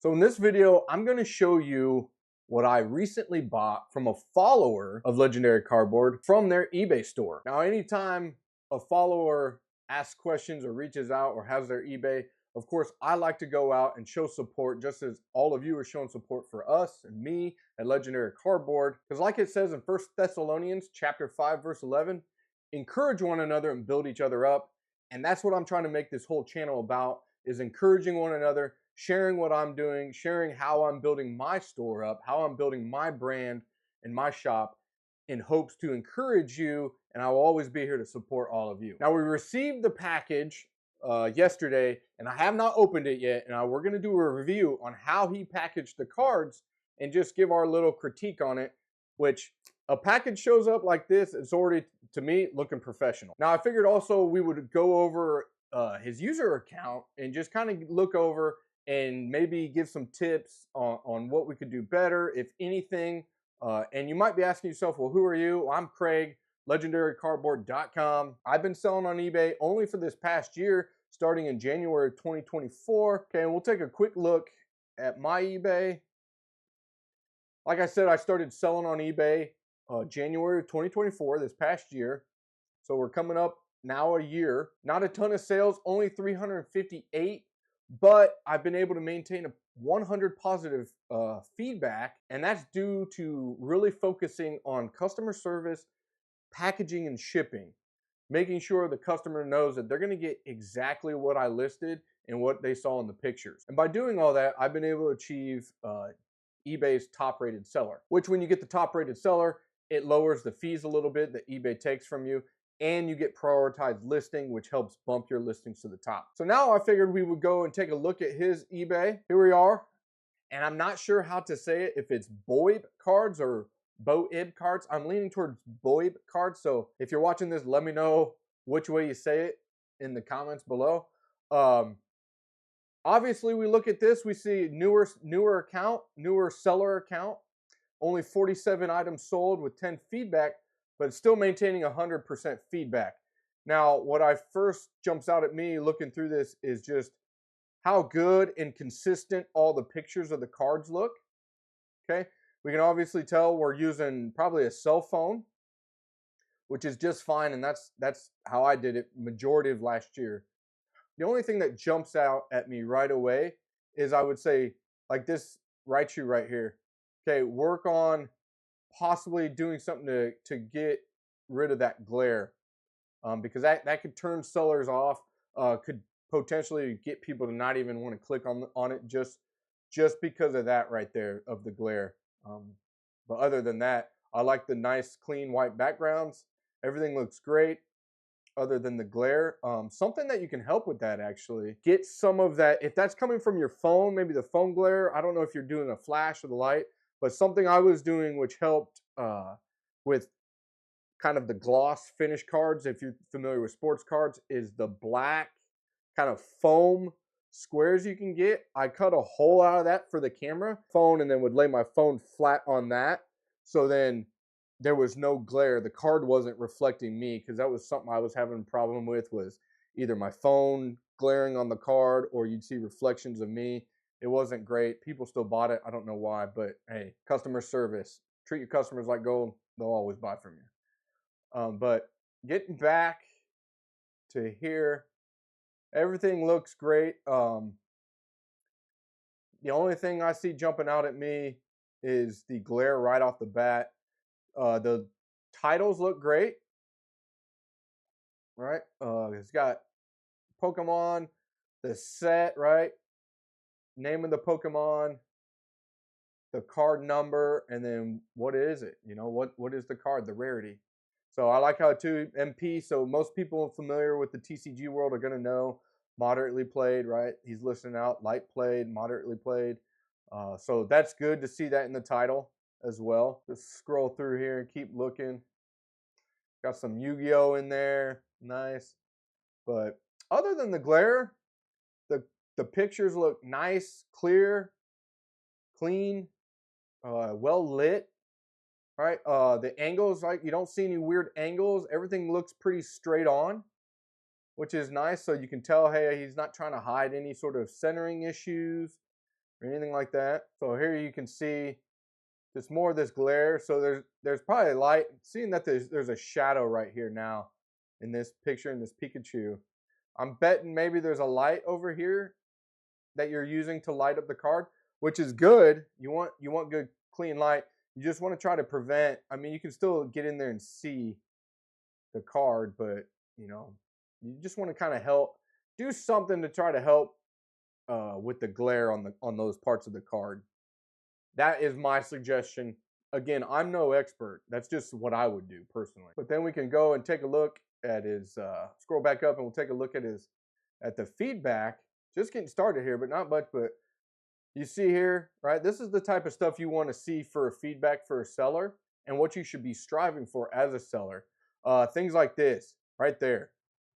So in this video, I'm going to show you what I recently bought from a follower of Legendary Cardboard from their eBay store. Now, anytime a follower asks questions or reaches out or has their eBay, of course, I like to go out and show support just as all of you are showing support for us and me at Legendary Cardboard. Because like it says in 1 Thessalonians chapter 5, verse 11, encourage one another and build each other up. And that's what I'm trying to make this whole channel about, is encouraging one another, sharing what I'm doing, sharing how I'm building my store up, how I'm building my brand and my shop in hopes to encourage you, and I will always be here to support all of you. Now, we received the package yesterday, and I have not opened it yet, and we're going to do a review on how he packaged the cards and just give our little critique on it, which a package shows up like this, it's already, to me, looking professional. Now, I figured also we would go over his user account and just kind of look over and maybe give some tips on what we could do better, if anything. And you might be asking yourself, well, who are you? Well, I'm Craig, legendarycardboard.com. I've been selling on eBay only for this past year, starting in January of 2024. Okay, and we'll take a quick look at my eBay. Like I said, I started selling on eBay January of 2024, this past year. So we're coming up now a year. Not a ton of sales, only 358. But I've been able to maintain a 100 positive feedback, and that's due to really focusing on customer service, packaging, and shipping, making sure the customer knows that they're going to get exactly what I listed and what they saw in the pictures. And by doing all that, I've been able to achieve eBay's top-rated seller, which when you get the top-rated seller, it lowers the fees a little bit that eBay takes from you, and you get prioritized listing, which helps bump your listings to the top. So now I figured we would go and take a look at his eBay. Here we are. And I'm not sure how to say it, if it's Boib cards or Boib cards. I'm leaning towards Boib cards. So if you're watching this, let me know which way you say it in the comments below. Obviously, we look at this, we see newer seller account, only 47 items sold with 10 feedback, but it's still maintaining 100% feedback. Now, what I first jumps out at me looking through this is just how good and consistent all the pictures of the cards look. Okay, we can obviously tell we're using probably a cell phone, which is just fine, and that's how I did it majority of last year. The only thing that jumps out at me right away is, I would say, like this right shoe right here. Okay, work on possibly doing something to get rid of that glare, because that could turn sellers off, could potentially get people to not even want to click on it just because of that right there, of the glare. But other than that, I like the nice clean white backgrounds. Everything looks great other than the glare. Something that you can help with that, actually, get some of that, if that's coming from your phone, maybe the phone glare. I don't know if you're doing a flash of the light, but something I was doing which helped with kind of the gloss finish cards, if you're familiar with sports cards, is the black kind of foam squares you can get. I cut a hole out of that for the camera phone and then would lay my phone flat on that. So then there was no glare. The card wasn't reflecting me, because that was something I was having a problem with, was either my phone glaring on the card or you'd see reflections of me. It wasn't great. People still bought it. I don't know why, but hey, customer service. Treat your customers like gold. They'll always buy from you. But getting back to here, everything looks great. The only thing I see jumping out at me is the glare right off the bat. The titles look great, right? It's got Pokemon, the set, right? Name of the Pokemon, the card number, and then what is it? You know, what is the card, the rarity. So I like how it too, MP, so most people familiar with the TCG world are going to know moderately played, right? He's listing out light played, moderately played. So that's good to see that in the title as well. Just scroll through here and keep looking. Got some Yu-Gi-Oh in there, nice. But other than the glare, the pictures look nice, clear, clean, well lit. All right, the angles, like, you don't see any weird angles. Everything looks pretty straight on, which is nice. So you can tell, hey, he's not trying to hide any sort of centering issues. or anything like that. So here you can see just more of this glare. So there's probably light. Seeing that there's a shadow right here now in this picture in this Pikachu. I'm betting maybe there's a light over here that you're using to light up the card, which is good. You want good clean light. You just want to try to prevent. I mean, you can still get in there and see the card, but you know, you just want to kind of help do something to try to help with the glare on those parts of the card. That is my suggestion. Again, I'm no expert. That's just what I would do personally. But then we can go and take a look at his, scroll back up and we'll take a look at the feedback. Just getting started here, but not much. But you see here, right? This is the type of stuff you want to see for a feedback for a seller and what you should be striving for as a seller. Things like this right there,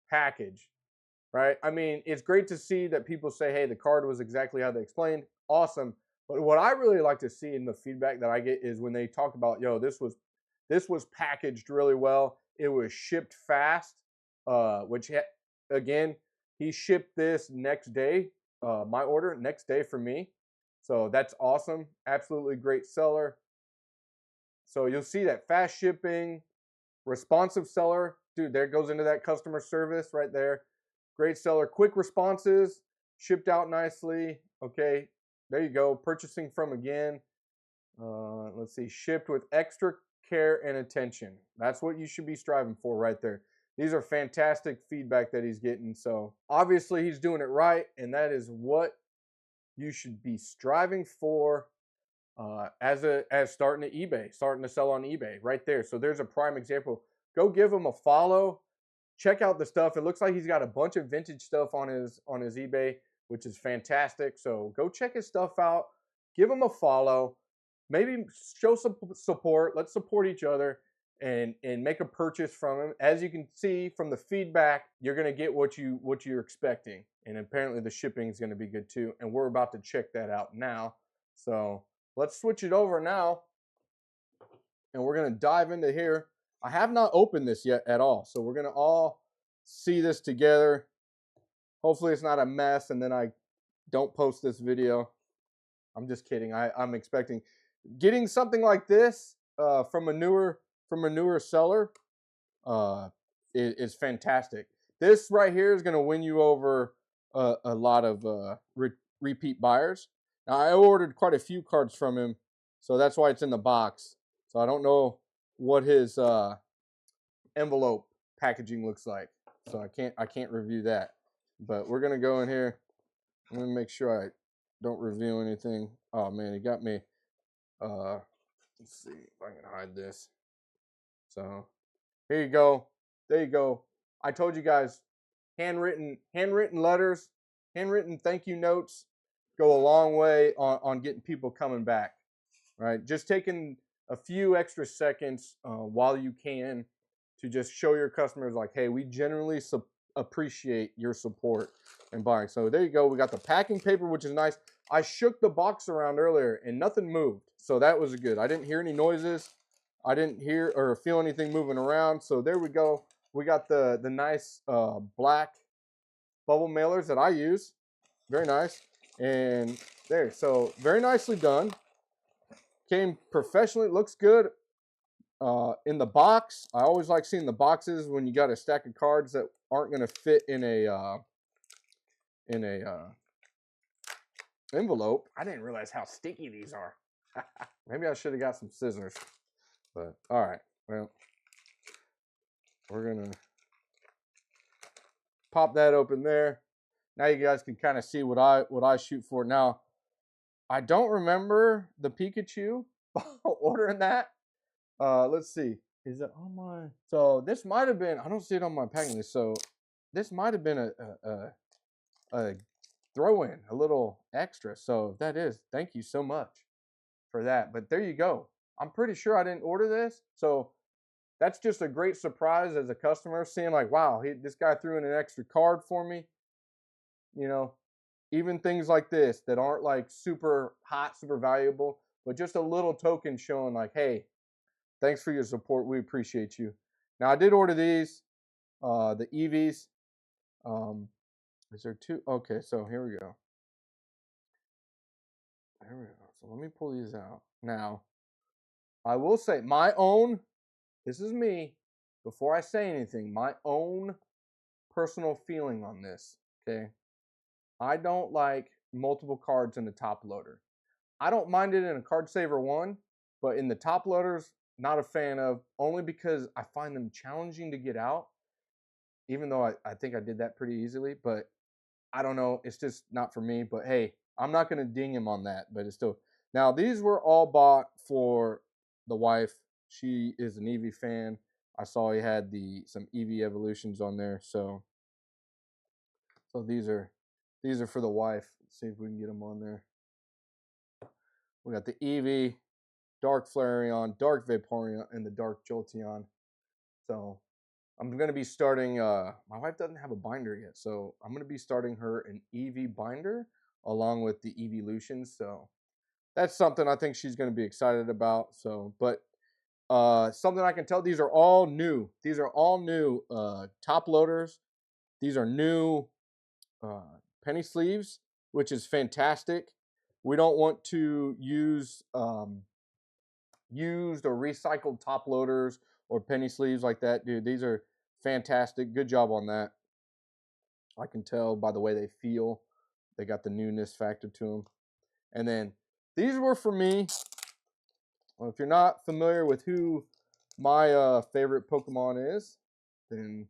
package, right? I mean, it's great to see that people say, hey, the card was exactly how they explained. Awesome. But what I really like to see in the feedback that I get is when they talk about, yo, this was packaged really well. It was shipped fast, which again, he shipped this next day, my order next day for me. So that's awesome. Absolutely great seller. So you'll see that fast shipping, responsive seller. Dude, there goes into that customer service right there. Great seller, quick responses, shipped out nicely. Okay, there you go. Purchasing from again. Let's see, shipped with extra care and attention. That's what you should be striving for right there. These are fantastic feedback that he's getting. So obviously he's doing it right, and that is what you should be striving for as starting to eBay, starting to sell on eBay right there. So there's a prime example. Go give him a follow. Check out the stuff. It looks like he's got a bunch of vintage stuff on his eBay, which is fantastic. So go check his stuff out. Give him a follow. Maybe show some support. Let's support each other and make a purchase from him. As you can see from the feedback, you're gonna get what you're expecting, and apparently the shipping is gonna be good too. And we're about to check that out now. So let's switch it over now, and we're gonna dive into here. I have not opened this yet at all, so we're gonna all see this together. Hopefully it's not a mess and then I don't post this video. I'm just kidding. I'm expecting getting something like this from a newer seller is fantastic. This right here is gonna win you over a lot of repeat buyers. Now I ordered quite a few cards from him, so that's why it's in the box. So I don't know what his envelope packaging looks like, so I can't review that. But we're gonna go in here. I'm gonna make sure I don't reveal anything. Oh man, he got me. Let's see if I can hide this. So here you go. There you go. I told you guys, handwritten letters, handwritten thank you notes go a long way on getting people coming back. Right, just taking a few extra seconds while you can to just show your customers like, hey, we generally appreciate your support and buying. So there you go. We got the packing paper, which is nice. I shook the box around earlier and nothing moved, so that was good. I didn't hear any noises. I didn't hear or feel anything moving around. So there we go. We got the nice black bubble mailers that I use. Very nice. And there, so very nicely done. Came professionally, looks good. In the box, I always like seeing the boxes when you got a stack of cards that aren't going to fit in a envelope. I didn't realize how sticky these are. Maybe I should have got some scissors. But all right, well, we're gonna pop that open there. Now you guys can kind of see what I shoot for. Now, I don't remember the Pikachu ordering that. Let's see. Is it on my? So this might have been. I don't see it on my packing list. So this might have been a throw-in, a little extra. So if that is, thank you so much for that. But there you go. I'm pretty sure I didn't order this. So that's just a great surprise as a customer, seeing like, wow, this guy threw in an extra card for me. You know, even things like this that aren't like super hot, super valuable, but just a little token showing like, hey, thanks for your support. We appreciate you. Now I did order these, the EVs. Is there two? Okay, so here we go. There we go. So let me pull these out. Now, I will say my own, this is me, before I say anything, my own personal feeling on this, okay? I don't like multiple cards in the top loader. I don't mind it in a card saver one, but in the top loaders, not a fan of, only because I find them challenging to get out, even though I think I did that pretty easily, but I don't know, it's just not for me. But hey, I'm not going to ding him on that, but it's still. Now, these were all bought for the wife. She is an Eevee fan. I saw he had some Eevee evolutions on there, so these are for the wife. Let's see if we can get them on there. We got the Eevee, Dark Flareon, Dark Vaporeon, and the Dark Jolteon. So I'm going to be starting, my wife doesn't have a binder yet, so I'm going to be starting her an Eevee binder along with the Eeveelutions. So that's something I think she's going to be excited about. So, but something I can tell, these are all new. These are all new top loaders. These are new penny sleeves, which is fantastic. We don't want to use used or recycled top loaders or penny sleeves like that, dude. These are fantastic. Good job on that. I can tell by the way they feel. They got the newness factor to them. And then these were for me. Well, if you're not familiar with who my favorite Pokemon is, then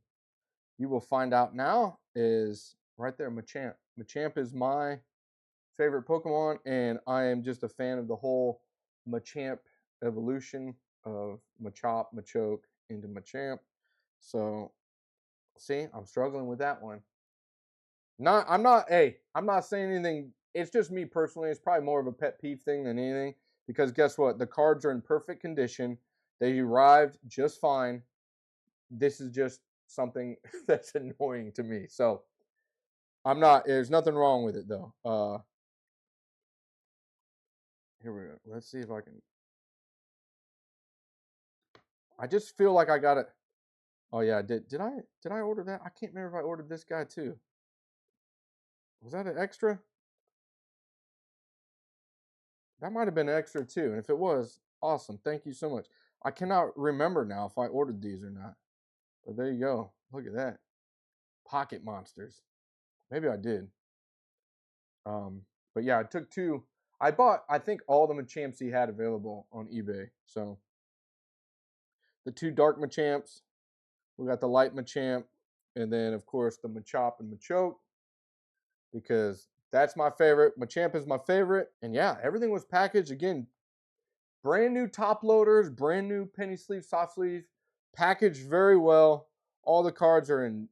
you will find out now. Is right there, Machamp. Machamp is my favorite Pokemon, and I am just a fan of the whole Machamp evolution of Machop, Machoke into Machamp. So, see, I'm struggling with that one. I'm not saying anything. It's just me personally. It's probably more of a pet peeve thing than anything, because guess what? The cards are in perfect condition. They arrived just fine. This is just something that's annoying to me. So, there's nothing wrong with it though. Here we go. Let's see if I can. I just feel like I got it. Oh yeah, did I order that? I can't remember if I ordered this guy too. Was that an extra? That might have been an extra too. And if it was, awesome. Thank you so much. I cannot remember now if I ordered these or not. But there you go. Look at that. Pocket monsters. Maybe I did. But yeah, I took two. I bought, I think, all the Machamps he had available on eBay. So the two dark Machamps. We got the light Machamp. And then, of course, the Machop and Machoke, because that's my favorite. Machamp is my favorite. And yeah, everything was packaged. Again, brand new top loaders, brand new penny sleeve, soft sleeve, packaged very well. All the cards are in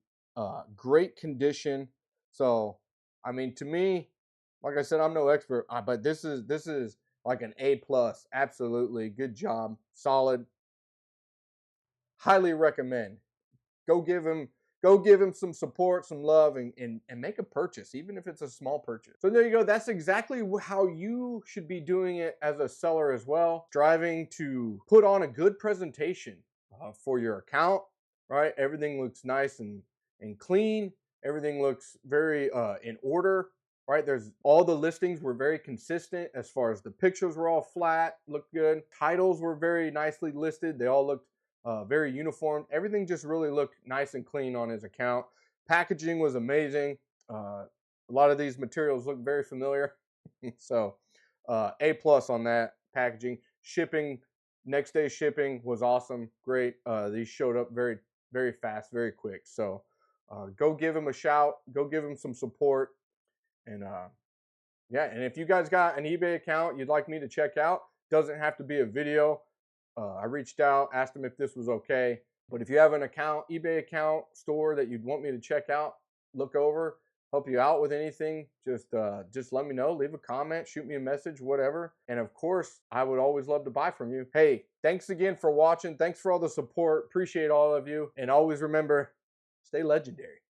great condition. So, I mean, to me, like I said, I'm no expert, but this is like an A+. Absolutely. Good job. Solid. Highly recommend. Go give him some support, some love, and make a purchase, even if it's a small purchase. So there you go. That's exactly how you should be doing it as a seller as well. Striving to put on a good presentation for your account, right? Everything looks nice and clean. Everything looks very in order, right? There's all the listings were very consistent as far as the pictures were all flat, looked good. Titles were very nicely listed. They all looked very uniform. Everything just really looked nice and clean on his account. Packaging was amazing. A lot of these materials look very familiar. So A+ on that packaging. Shipping, next day shipping was awesome. Great. These showed up very, very fast, very quick. So go give him a shout. Go give him some support. And yeah, and if you guys got an eBay account you'd like me to check out, doesn't have to be a video. I reached out, asked them if this was okay. But if you have an account, eBay account, store that you'd want me to check out, look over, help you out with anything, just let me know. Leave a comment, shoot me a message, whatever. And of course, I would always love to buy from you. Hey, thanks again for watching. Thanks for all the support. Appreciate all of you. And always remember, stay legendary.